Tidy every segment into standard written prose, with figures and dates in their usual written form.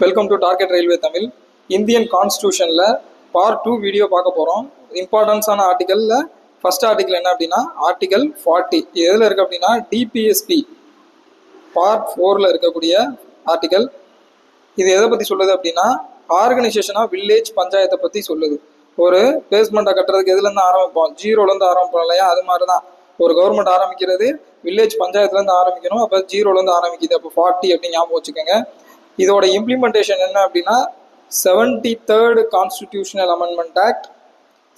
Welcome to target railway Tamil. Indian கான்ஸ்டியூஷனில் part 2 video பார்க்க போகிறோம். இம்பார்ட்டன்ஸான ஆர்டிக்கலில் ஃபர்ஸ்ட் ஆர்டிக்கல் என்ன அப்படின்னா ஆர்டிக்கல் 40. எதில் இருக்குது அப்படின்னா டிபிஎஸ்பி பார்ட் 4ல் இருக்கக்கூடிய ஆர்டிக்கல். இது எதை பற்றி சொல்லுது அப்படின்னா ஆர்கனைசேஷன் ஆஃப் வில்லேஜ் பஞ்சாயத்தை பற்றி சொல்லுது. ஒரு பேஸ்மெண்ட்டை கட்டுறதுக்கு எதுலேருந்து ஆரம்பிப்போம்? ஜீரோலேருந்து ஆரம்பிப்போம் இல்லையா? அது மாதிரி தான் ஒரு கவர்மெண்ட் ஆரம்பிக்கிறது வில்லேஜ் பஞ்சாயத்துலேருந்து ஆரம்பிக்கணும். அப்போ ஜீரோலேருந்து ஆரம்பிக்குது. அப்போ 40 அப்படின்னு ஞாபகம் வச்சுக்கோங்க. இதோட இம்ப்ளிமெண்டேஷன் என்ன அப்படின்னா 73rd constitutional amendment act,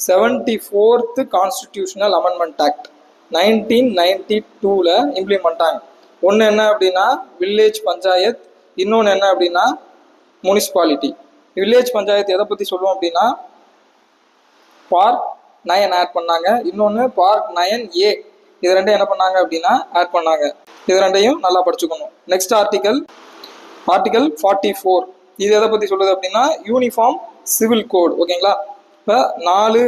74th constitutional amendment act 1992ல் இம்ப்ளிமெண்ட் ஆகும். ஒன்று என்ன அப்படின்னா வில்லேஜ் பஞ்சாயத், இன்னொன்று என்ன அப்படின்னா முனிசிபாலிட்டி. வில்லேஜ் பஞ்சாயத்து எதை பற்றி சொல்லுவோம் அப்படின்னா பார்ட் 9 ஆட் பண்ணாங்க, இன்னொன்று பார்ட் 9A. இது ரெண்டையும் என்ன பண்ணாங்க அப்படின்னா ஆட் பண்ணாங்க. இது ரெண்டையும் நல்லா படிச்சுக்கணும். Next article 44. இது எதை பற்றி சொல்லுது அப்படின்னா யூனிஃபார்ம் சிவில் கோட். ஓகேங்களா? இப்போ 4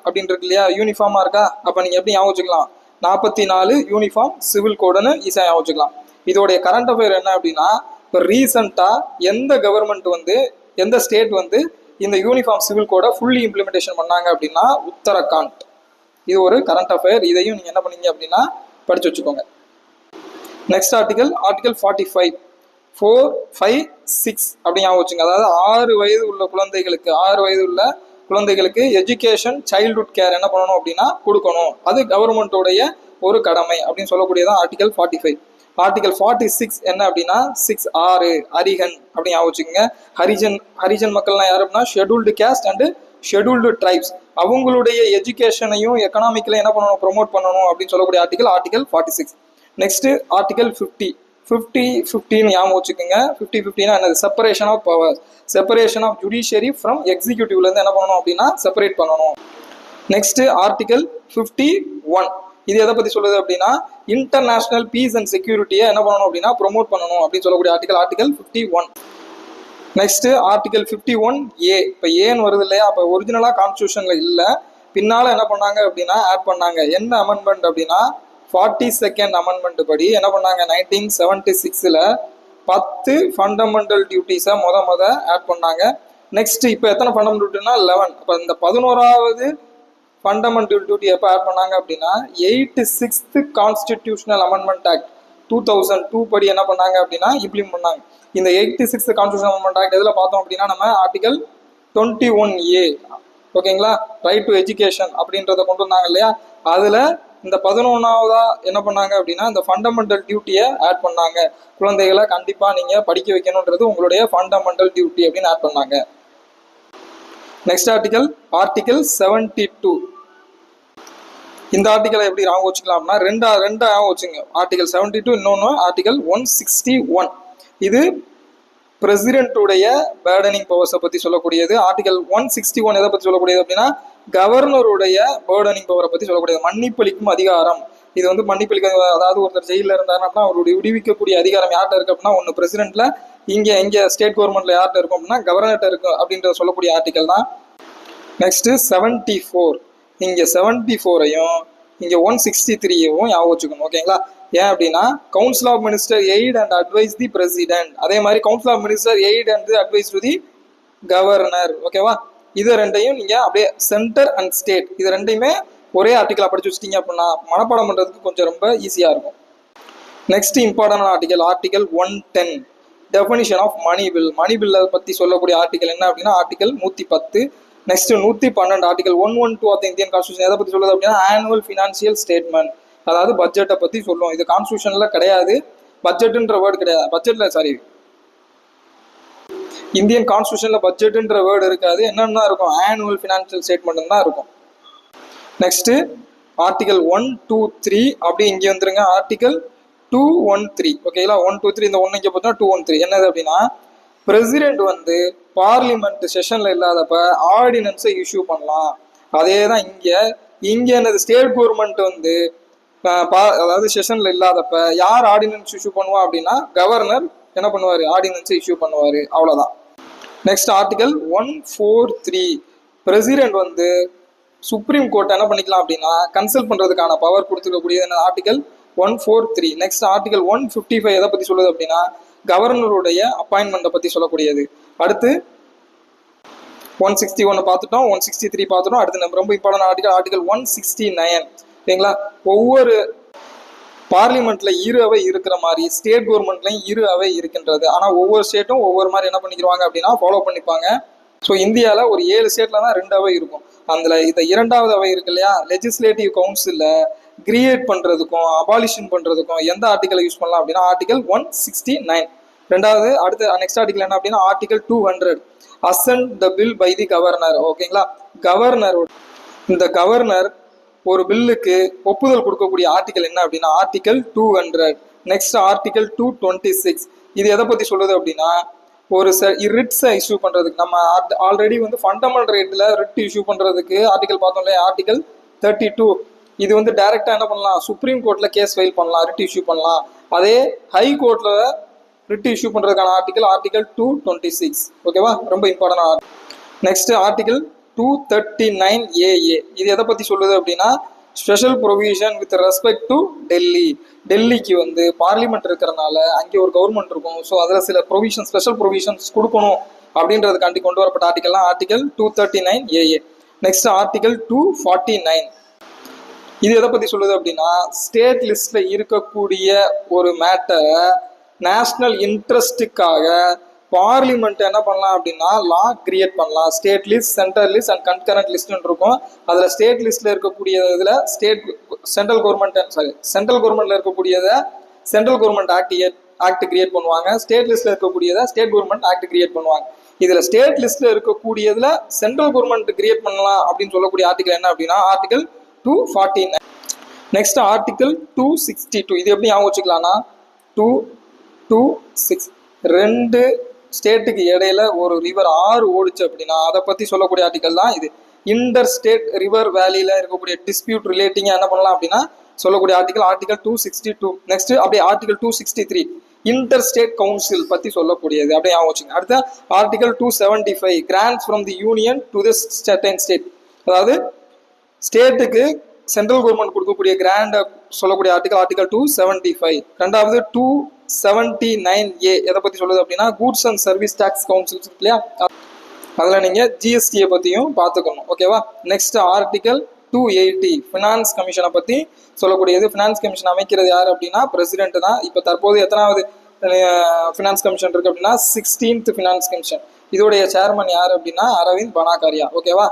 அப்படின்னு இருக்கு இல்லையா? யூனிஃபார்மாக இருக்கா? அப்போ நீங்கள் எப்படி ஞாபகம் வச்சுக்கலாம்? 44 யூனிஃபார்ம் சிவில் கோடுன்னு ஈஸியாக ஞாபகம் வச்சுக்கலாம். இதோடைய கரண்ட் அஃபேர் என்ன அப்படின்னா இப்போ ரீசெண்டாக எந்த கவர்மெண்ட் எந்த ஸ்டேட் இந்த யூனிஃபார்ம் சிவில் கோடை ஃபுல்லி இம்ப்ளிமெண்டேஷன் பண்ணாங்க அப்படின்னா உத்தரகாண்ட். இது ஒரு கரண்ட் அஃபேர். இதையும் நீங்கள் என்ன பண்ணீங்க அப்படின்னா படிச்சு வச்சுக்கோங்க. Next article 45. 4, 5, 6 அப்படி ஞாபகம் வச்சுங்க. அதாவது 6 வயது உள்ள குழந்தைகளுக்கு எஜுகேஷன் சைல்ட்ஹுட் கேர் என்ன பண்ணணும் அப்படின்னா கொடுக்கணும். அது கவர்மெண்ட்டோடைய ஒரு கடமை அப்படின்னு சொல்லக்கூடியதான் ஆர்டிகல் 45. ஆர்டிகல் 46 என்ன அப்படின்னா 6 ஹரிஹன் அப்படி ஞாபகம் வச்சுக்கோங்க. ஹரிஜன் மக்கள்லாம் யார் அப்படின்னா scheduled caste and scheduled tribes. அவங்களுடைய எஜுகேஷனையும் எக்கனாமிக்கலையும் என்ன பண்ணணும்? ப்ரொமோட் பண்ணணும் அப்படின்னு சொல்லக்கூடிய ஆர்டிகல் 46. நெக்ஸ்ட் ஆர்டிகல் 50 ஞாபகம் வச்சுக்கோங்க. 50 என்னது? Separation of power, separation of judiciary from எக்ஸிக்யூட்டிவ்லேருந்து என்ன பண்ணணும் அப்படின்னா செப்பரேட் பண்ணணும். Next article 51. இது எதை பற்றி சொல்லுது அப்படின்னா இன்டர்நேஷனல் பீஸ் அண்ட் செக்யூரிட்டியை என்ன பண்ணணும் அப்படின்னா ப்ரொமோட் பண்ணணும் அப்படின்னு சொல்லக்கூடிய ஆர்டிகல் 51. Next article 51A. இப்போ ஏன்னு வருது இல்லையா? அப்போ ஒரிஜினலாக கான்ஸ்டியூஷனில் இல்லை, பின்னால் என்ன பண்ணாங்க அப்படின்னா ஆட் பண்ணாங்க. என்ன அமெண்ட்மெண்ட் அப்படின்னா 42nd அமெண்ட்மெண்ட் படி என்ன பண்ணாங்க 1976ல் 10 ஃபண்டமெண்டல் டியூட்டிஸை முத ஆட் பண்ணாங்க. நெக்ஸ்ட் இப்போ எத்தனை ஃபண்டமெண்டல் டியூட்டினா 11. அப்போ இந்த 11வது ஃபண்டமெண்டல் டியூட்டி எப்போ ஆட் பண்ணாங்க அப்படின்னா 86th கான்ஸ்டிடியூஷனல் அமெண்ட்மெண்ட் ஆக்ட் 2002 படி என்ன பண்ணாங்க அப்படின்னா இம்ப்ளிமெண்ட் பண்ணாங்க. இந்த 86th கான்ஸ்டிடியூஷனல் அமெண்ட்மெண்ட் ஆக்ட் எதில் பார்த்தோம் அப்படின்னா நம்ம ஆர்டிகல் 21A. ஓகேங்களா? ரைட் டு எஜுகேஷன் அப்படின்றத கொண்டு வந்தாங்க இல்லையா? அதில் இந்த 11வதா என்ன பண்ணாங்க அப்படின்னா இந்த ஃபண்டமெண்டல் டியூட்டியை ஆட் பண்ணாங்க. குழந்தைகளை கண்டிப்பாக நீங்கள் படிக்க வைக்கணுன்றது உங்களுடைய ஃபண்டமெண்டல் டியூட்டி அப்படின்னு ஆட் பண்ணாங்க. Next article 72. இந்த ஆர்டிக்கலை எப்படி ஞாபகம் வச்சுக்கலாம்னா ரெண்டா ஞாபகம் வச்சுங்க. ஆர்டிகல் 72, இன்னொன்று ஆர்டிகல் 161. இது பிரசிடென்ட்டுடைய பேர்டனிங் பவர்ஸை பற்றி சொல்லக்கூடியது. ஆர்டிகல் 161 எதை பற்றி சொல்லக்கூடியது அப்படின்னா கவர்னருடைய பேர்டனிங் பவரை பற்றி சொல்லக்கூடியது. மன்னிப்பளிக்கும் அதிகாரம். இது மன்னிப்பளிக்க, அதாவது ஒருத்தர் ஜெயிலில் இருந்தாருன்னா அப்படின்னா அவருடைய விடுவிக்கக்கூடிய அதிகாரம் யார்கிட்ட இருக்கு அப்படின்னா ஒன்று பிரசிடென்ட்ல, இங்கே ஸ்டேட் கவர்மெண்ட்ல யார்கிட்ட இருக்கும் அப்படின்னா கவர்னர்கிட்ட இருக்கும் அப்படின்றத சொல்லக்கூடிய ஆர்டிகல் தான். நெக்ஸ்ட் 74. இங்கே 74ஐயும் இங்கே 163யும் ஞாபகம் வச்சுக்கணும். ஓகேங்களா? ஏன் அப்படின்னா council of minister aid and advise the president, அதே மாதிரி council of minister aid and advise to the governor. ஓகேவா? இது ரெண்டையும் நீங்கள் அப்படியே சென்டர் அண்ட் ஸ்டேட் இது ரெண்டையுமே ஒரே ஆர்டிக்கலாக படிச்சு வச்சிட்டீங்க அப்படின்னா மனப்பாடம் பண்ணுறதுக்கு கொஞ்சம் ரொம்ப ஈஸியாக இருக்கும். Next important article 110. Definition of money bill. Money பில்லை பற்றி சொல்லக்கூடிய ஆர்டிகல் என்ன அப்படின்னா article 110. Next 112 article 112 of Indian constitution எதை பற்றி சொல்லுது அப்படின்னா ஆனுவல் ஃபினான்ஷியல் ஸ்டேட்மெண்ட், அதாவது பட்ஜெட்டை பற்றி சொல்லுவோம். இது கான்ஸ்டியூஷனில் கிடையாது, பட்ஜெட்டுன்ற வேர்டு கிடையாது. இந்தியன் கான்ஸ்டியூஷனில் பட்ஜெட்டுன்ற வேர்டு இருக்காது. என்னென்ன இருக்கும்? ஆனுவல் ஃபினான்ஷியல் ஸ்டேட்மெண்ட் தான் இருக்கும். நெக்ஸ்ட் ஆர்டிகல் 123 அப்படி இங்கே வந்துருங்க. ஆர்டிகல் 213. ஓகேங்களா? 123 இந்த ஒன்று இங்கே பார்த்தோம்னா 213 என்னது அப்படின்னா பிரசிடென்ட் பார்லிமெண்ட் செஷன்ல இல்லாதப்ப ஆர்டினன்ஸை இஷ்யூ பண்ணலாம். அதே தான் இங்கே என்னது ஸ்டேட் கவர்மெண்ட் அதாவது செஷன்ல இல்லாதப்ப யார் ஆர்டினன்ஸ் இஷ்யூ பண்ணுவா அப்படின்னா கவர்னர் என்ன பண்ணுவார்? ஆர்டினன்ஸை இஷ்யூ பண்ணுவார். அவ்வளோதான். Next article 143. பிரசிடென்ட் சுப்ரீம் கோர்ட்டை என்ன பண்ணிக்கலாம் அப்படின்னா கன்சல்ட் பண்ணுறதுக்கான பவர் கொடுத்துருக்கக்கூடியது என்ன? ஆர்டிகல் 143. நெக்ஸ்ட் ஆர்டிகல் 155 எதை பற்றி சொல்லுது அப்படின்னா கவர்னருடைய அப்பாயின்மெண்ட்டை பற்றி சொல்லக்கூடியது. அடுத்து 161 பார்த்துட்டோம், 163 பார்த்துட்டோம். அடுத்து நம்ம ரொம்ப இம்பார்ட்டன்ட் ஆர்டிகல் 169. சரிங்களா? ஒவ்வொரு பார்லிமெண்ட்ல இரு அவை இருக்கிற மாதிரி ஸ்டேட் கவர்மெண்ட்லையும் இரு அவை இருக்கின்றது. ஆனால் ஒவ்வொரு ஸ்டேட்டும் ஒவ்வொரு மாதிரி என்ன பண்ணிக்கிறாங்க அப்படின்னா ஃபாலோ பண்ணிப்பாங்க. ஸோ இந்தியாவில் ஒரு 7 ஸ்டேட்ல தான் 2 அவை இருக்கும். அதில் இந்த 2வது அவை இருக்கு இல்லையா, லெஜிஸ்லேட்டிவ் கவுன்சிலில் கிரியேட் பண்ணுறதுக்கும் அபாலிஷன் பண்ணுறதுக்கும் எந்த ஆர்டிகலை யூஸ் பண்ணலாம் அப்படின்னா ஆர்டிகல் 169. ரெண்டாவது அடுத்த நெக்ஸ்ட் ஆர்டிகல் என்ன அப்படின்னா article 200, assent the bill by the governor. ஓகேங்களா? இந்த கவர்னர் ஒரு பில்லுக்கு ஒப்புதல் கொடுக்கக்கூடிய ஆர்டிகல் என்ன அப்படின்னா ஆர்டிகல் 200. Next article 226. இது எதை பற்றி சொல்லுது அப்படின்னா ஒரு ரிட்ஸை இஷ்யூ பண்ணுறதுக்கு நம்ம ஆல்ரெடி வந்து ஃபண்டமெண்டல் ரைட்டில் ரிட் இஷ்யூ பண்ணுறதுக்கு ஆர்டிகல் பார்த்தோம் இல்லையா, ஆர்டிகல் 32. இது வந்து டைரெக்டாக என்ன பண்ணலாம், சுப்ரீம் கோர்ட்டில் கேஸ் ஃபைல் பண்ணலாம், ரிட் இஷ்யூ பண்ணலாம். அதே ஹை கோர்ட்டில் ரிட் இஷ்யூ பண்ணுறதுக்கான ஆர்டிகல் 226. ஓகேவா? ரொம்ப இம்பார்ட்டன்ட். Next article 239AA. இது எதை பற்றி சொல்லுது அப்படின்னா special provision with respect to டெல்லிக்கு வந்து பார்லிமெண்ட் இருக்கிறனால அங்கே ஒரு கவர்மெண்ட் இருக்கும். ஸோ அதில் சில ப்ரொவிஷன் ஸ்பெஷல் ப்ரொவிஷன்ஸ் கொடுக்கணும் அப்படின்றதுக்காண்டி கொண்டு வரப்பட்ட ஆர்டிகல்லாம் ஆர்டிகல் 239AA. Next article 249. இது எதை பற்றி சொல்லுது அப்படின்னா ஸ்டேட் லிஸ்ட்ல இருக்கக்கூடிய ஒரு மேட்டரை நேஷனல் இன்ட்ரெஸ்ட்டுக்காக பார்லிமெண்ட் என்ன பண்ணலாம் அப்படின்னா லா கிரியேட் பண்ணலாம். State list, central list and concurrent லிஸ்ட்னு இருக்கும். அதில் ஸ்டேட் லிஸ்ட்ல இருக்கக்கூடிய இதில் சென்ட்ரல் கவர்மெண்ட்ல இருக்கக்கூடியதை சென்ட்ரல் கவர்மெண்ட் ஆக்ட் கிரியேட் பண்ணுவாங்க. ஸ்டேட் லிஸ்ட்ல இருக்கக்கூடியதை ஸ்டேட் கவர்மெண்ட் ஆக்ட் கிரியேட் பண்ணுவாங்க. இதுல ஸ்டேட் லிஸ்ட்ல இருக்கக்கூடியதுல சென்ட்ரல் கவர்மெண்ட் கிரியேட் பண்ணலாம் அப்படின்னு சொல்லக்கூடிய ஆர்டிகல் என்ன அப்படின்னா ஆர்டிகல் 249. Next article 262. இது எப்படி ஞாபகம் வச்சுக்கலாம்னா 226 2 ஸ்டேட்டுக்கு இடையில ஒரு ரிவர் ஆறு ஓடிச்சு அப்படின்னா அதை பத்தி சொல்லக்கூடிய ஆர்டிகல் தான் இது. இன்டர் ஸ்டேட் ரிவர் வேலியில இருக்கக்கூடிய டிஸ்பியூட் ரிலேட்டிங்கா என்ன பண்ணலாம் அப்படின்னா சொல்லக்கூடிய ஆர்டிகல் 262. நெக்ஸ்ட் அப்படியே ஆர்டிகல் 263 இன்டர் ஸ்டேட் கவுன்சில் பத்தி சொல்லக்கூடியது, அப்படியே ஞாபகம் வச்சுங்க. அடுத்த article 275 grants from the union to the state. அதாவது ஸ்டேட்டுக்கு சென்ட்ரல் கவர்மெண்ட் கொடுக்கக்கூடிய கிராண்ட் சொல்லக்கூடிய ஆர்டிகல் 275. ரெண்டாவது 279A எதை பத்தி சொல்லுது அப்படின்னா goods and service tax council இருக்கு இல்லையா, அதில் நீங்க ஜிஎஸ்டியை பத்தியும் பார்த்துக்கணும். ஓகேவா? நெக்ஸ்ட் ஆர்டிகல் 280 ஃபினான்ஸ் கமிஷனை பத்தி சொல்லக்கூடியது. ஃபினான்ஸ் கமிஷன் அமைக்கிறது யார் அப்படின்னா பிரசிடென்ட் தான். இப்போ தற்போது எத்தனாவது ஃபினான்ஸ் கமிஷன் இருக்கு அப்படின்னா 16th ஃபினான்ஸ் கமிஷன். இதோடைய சேர்மன் யார் அப்படின்னா அரவிந்த் பனாகாரியா. ஓகேவா?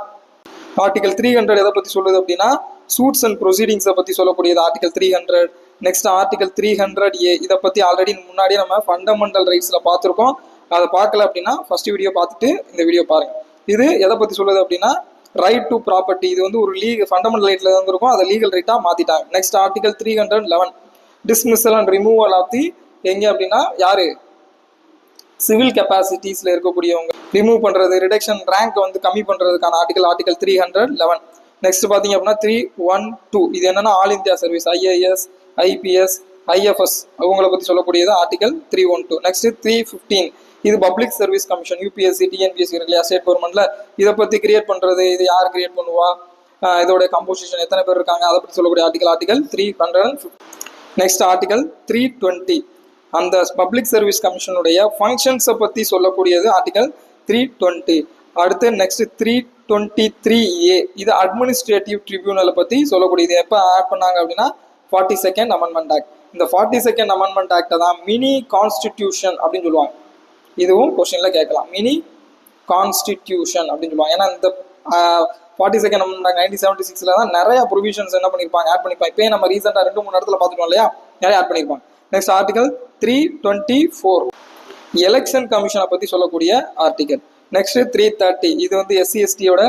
ஆர்டிகல் 300 எதை பத்தி சொல்லுது அப்படின்னா சூட்ஸ் அண்ட் ப்ரொசீடிங்ஸை பத்தி சொல்லக்கூடியது ஆர்டிகல் 300. நெக்ஸ்ட் ஆர்டிகல் 300A இதை பத்தி ஆல்ரெடி முன்னாடியே நம்ம ஃபண்டமெண்டல் ரைட்ஸ்ல பார்த்துருக்கோம். அதை பார்க்கல அப்படின்னா ஃபர்ஸ்ட் வீடியோ பார்த்துட்டு இந்த வீடியோ பாருங்க. இது எதை பத்தி சொல்லுது அப்படின்னா ரைட் டு ப்ராப்பர்ட்டி. இது வந்து ஒரு ஃபண்டமெண்டல் ரைட்ல இருந்திருக்கும், அதை லீகல் ரைட்டா மாத்திட்டாங்க. Next article 311 dismissal and removal of the எங்க அப்படின்னா யாரு சிவில் கெப்பாசிட்டிஸ்ல இருக்கக்கூடியவங்க ரிமூவ் பண்றது, ரிடக்ஷன் ரேங்க் வந்து கம்மி பண்றதுக்கான ஆர்டிகல் 311. நெக்ஸ்ட் பாத்தீங்க அப்படின்னா 312 இது என்னன்னா all India service IAS IPS IFS அவங்களை பத்தி சொல்லக்கூடியது ஆர்டிகல் 312. நெக்ஸ்ட் 315 இது public service commission UPSC TNPSC இருக்கு இல்லையா ஸ்டேட் கவர்மெண்ட்ல, இதை பத்தி கிரியேட் பண்றது, இது யார் கிரியேட் பண்ணுவா, இதோட கம்போசிஷன் எத்தனை பேர் இருக்காங்க, அதை பத்தி சொல்லக்கூடிய ஆர்டிகல் 315. நெக்ஸ்ட் ஆர்டிகல் 320 அந்த பப்ளிக் சர்வீஸ் கமிஷனுடைய ஃபங்க்ஷன்ஸை பத்தி சொல்லக்கூடியது ஆர்டிகல் 320. அடுத்து நெக்ஸ்ட் 323A இது அட்மினிஸ்ட்ரேட்டிவ் ட்ரிபியூனலை பத்தி சொல்லக்கூடியது. எப்போ ஆட் பண்ணாங்க அப்படின்னா 42nd அமெண்ட்மெண்ட் ஆக்ட். இந்த 42nd அமெண்ட்மெண்ட் ஆக்டை தான் மினி கான்ஸ்டிடியூஷன் அப்படின்னு சொல்லுவாங்க. இதுவும் கொஸ்டின்ல கேட்கலாம், மினி கான்ஸ்டிடியூஷன் அப்படின்னு சொல்லுவாங்க. ஏன்னா இந்த 42nd அமெண்ட்மெண்ட் ஆக்ட் 1976 தான் நிறைய ப்ரொவிஷன்ஸ் என்ன பண்ணிருப்பாங்க ஆட் பண்ணிருப்பாங்க. இப்போ நம்ம ரீசெண்டா 2-3 இடத்துல பார்த்துட்டோம் இல்லையா, நிறைய ஆட் பண்ணிருப்பாங்க. நெக்ஸ்ட் ஆர்டிகல் 324 எலெக்ஷன் கமிஷனை பத்தி சொல்லக்கூடிய ஆர்டிகல். நெக்ஸ்ட் 330 இது வந்து SC STயோட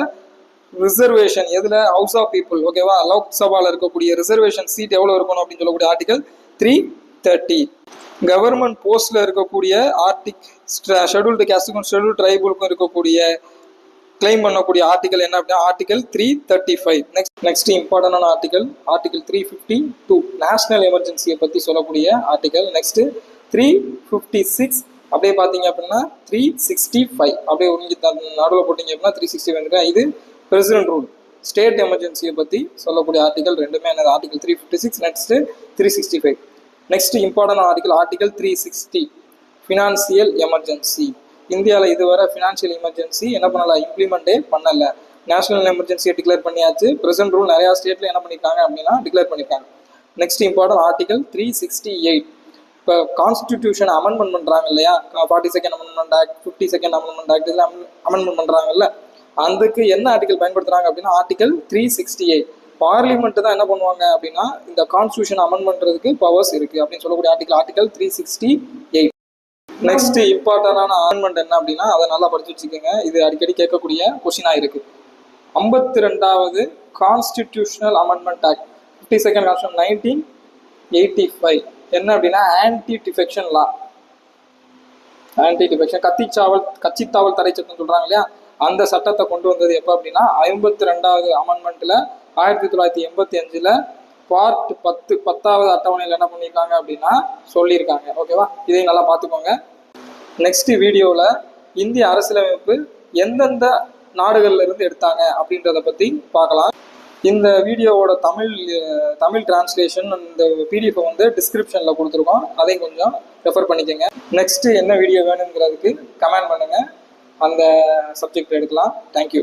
ரிசர்வேஷன் எதுல ஹவுஸ் ஆஃப் பீப்புள். ஓகேவா? லோக்சபால இருக்கக்கூடிய ரிசர்வேஷன் சீட் எவ்வளவு இருக்கணும் அப்படின்னு சொல்லக்கூடிய ஆர்டிகல் 330. கவர்மெண்ட் போஸ்ட்ல இருக்கக்கூடிய ஷெட்யூல்டு கேஸ்டுக்கும் ஷெட்யூல்டு ட்ரைபுக்கும் இருக்கக்கூடிய கிளைம் பண்ணக்கூடிய ஆர்டிகல் என்ன அப்படின்னா ஆர்டிகல் 335. நெக்ஸ்ட் இம்பார்ட்டன்டான ஆர்டிகல் 352 நேஷனல் எமர்ஜென்சியை பத்தி சொல்லக்கூடிய ஆர்டிகல். நெக்ஸ்ட் 356 அப்படியே பார்த்தீங்க அப்படின்னா 365 அப்படியே நடுவில் போட்டீங்க அப்படின்னா 365 இது பிரசிடென்ட் ரூல். ஸ்டேட் எமர்ஜென்சியை பற்றி சொல்லக்கூடிய ஆர்டிகல் ரெண்டுமே என்னது article 356. Next 365. Next important article 360 financial emergency. இந்தியாவில் இதுவரை ஃபினான்ஷியல் எமர்ஜென்சி என்ன பண்ணல, இம்ப்ளிமெண்ட்டே பண்ணலை. நேஷனல் எமர்ஜென்சியை டிக்ளேர் பண்ணியாச்சு. ப்ரெசென்ட் ரூல் நிறையா ஸ்டேட்டில் என்ன பண்ணியிருக்காங்க அப்படின்னா டிக்ளேர் பண்ணியிருக்காங்க. Next important article 368. இப்போ கான்ஸ்டிடியூஷன் அமெண்ட்மெண்ட் பண்ணுறாங்க இல்லையா, 42nd amendment act, 52nd amendment act, இதெல்லாம் அமெண்ட்மெண்ட் பண்ணுறாங்கல்ல, அதுக்கு என்ன ஆர்டிகல் பயன்படுத்துகிறாங்க அப்படின்னா ஆர்டிகல் 368. பார்லிமெண்ட் தான் என்ன பண்ணுவாங்க அப்படின்னா இந்த கான்ஸ்டியூஷன் அமெண்ட் பண்ணுறதுக்கு பவர்ஸ் இருக்குது அப்படின்னு சொல்லக்கூடிய ஆர்டிகல் 368. நெக்ஸ்ட் இம்பார்ட்டன்டான அமெண்ட்மெண்ட் என்ன அப்படின்னா அதை நல்லா படிச்சு வச்சுக்கோங்க, இது அடிக்கடி கேட்கக்கூடிய கொஸ்டினாக இருக்கு. 52வது constitutional amendment act, 52nd constitution 1985. என்ன அப்படின்னா anti defection law. Anti defection கட்சித்தாவல் தடை சட்டம் சொல்றாங்க இல்லையா, அந்த சட்டத்தை கொண்டு வந்தது எப்போ அப்படின்னா 52வது அமெண்ட்மெண்ட்ல 1985 பார்ட் 10வது அட்டவணையில் என்ன பண்ணியிருக்காங்க அப்படின்னா சொல்லியிருக்காங்க. ஓகேவா, இதையும் நல்லா பார்த்துக்கோங்க. நெக்ஸ்ட் வீடியோவில் இந்திய அரசியலமைப்பு எந்தெந்த நாடுகள்ல இருந்து எடுத்தாங்க அப்படின்றத பற்றி பார்க்கலாம். இந்த வீடியோவோட தமிழ் டிரான்ஸ்லேஷன் இந்த பிடிஎஃப் வந்து டிஸ்கிரிப்ஷனில் கொடுத்துருக்கோம், அதையும் கொஞ்சம் ரெஃபர் பண்ணிக்கோங்க. நெக்ஸ்ட் என்ன வீடியோ வேணுங்கிறதுக்கு கமெண்ட் பண்ணுங்கள், அந்த சப்ஜெக்ட் எடுக்கலாம். தேங்க்யூ.